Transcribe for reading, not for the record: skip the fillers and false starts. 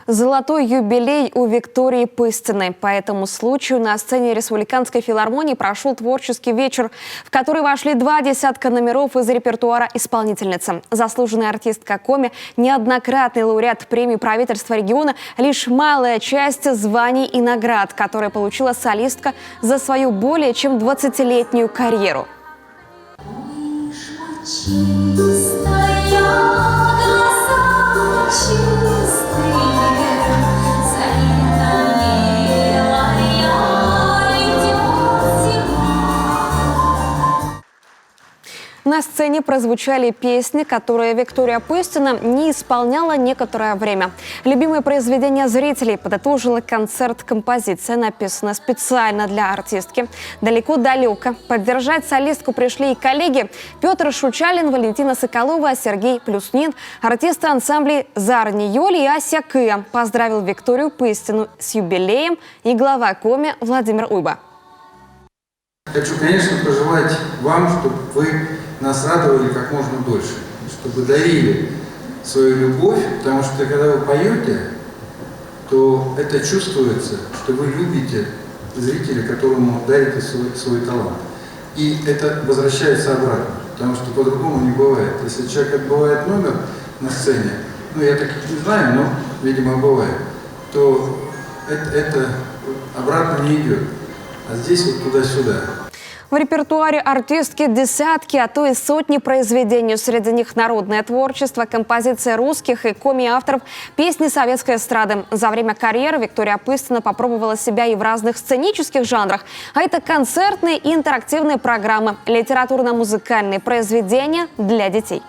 Золотой юбилей у Виктории Пыстиной. По этому случаю на сцене Республиканской филармонии прошел творческий вечер, в который вошли 20 номеров из репертуара исполнительницы. Заслуженная артистка Коми, неоднократный лауреат премии правительства региона, лишь малая часть званий и наград, которые получила солистка за свою более чем 20-летнюю карьеру. На сцене прозвучали песни, которые Виктория Пыстина не исполняла некоторое время. Любимые произведения зрителей подытожила концерт композиция, написана специально для артистки. Далеко-далеко. Поддержать солистку пришли и коллеги Петр Шучалин, Валентина Соколова, Сергей Плюснин, артисты ансамблей Зарни Йоли и Ася Кыя. Поздравил Викторию Пыстину с юбилеем и глава Коми Владимир Уйба. Хочу, конечно, пожелать вам, чтобы вы нас радовали как можно дольше, чтобы дарили свою любовь, потому что когда вы поете, то это чувствуется, что вы любите зрителя, которому дарите свой талант. И это возвращается обратно, потому что по-другому не бывает. Если человек отбывает номер на сцене, ну я так не знаю, но, видимо, бывает, то это обратно не идет. А здесь вот туда-сюда. В репертуаре артистки десятки, а то и сотни произведений. Среди них народное творчество, композиции русских и коми-авторов, песни советской эстрады. За время карьеры Виктория Пыстина попробовала себя и в разных сценических жанрах. А это концертные и интерактивные программы, литературно-музыкальные произведения для детей.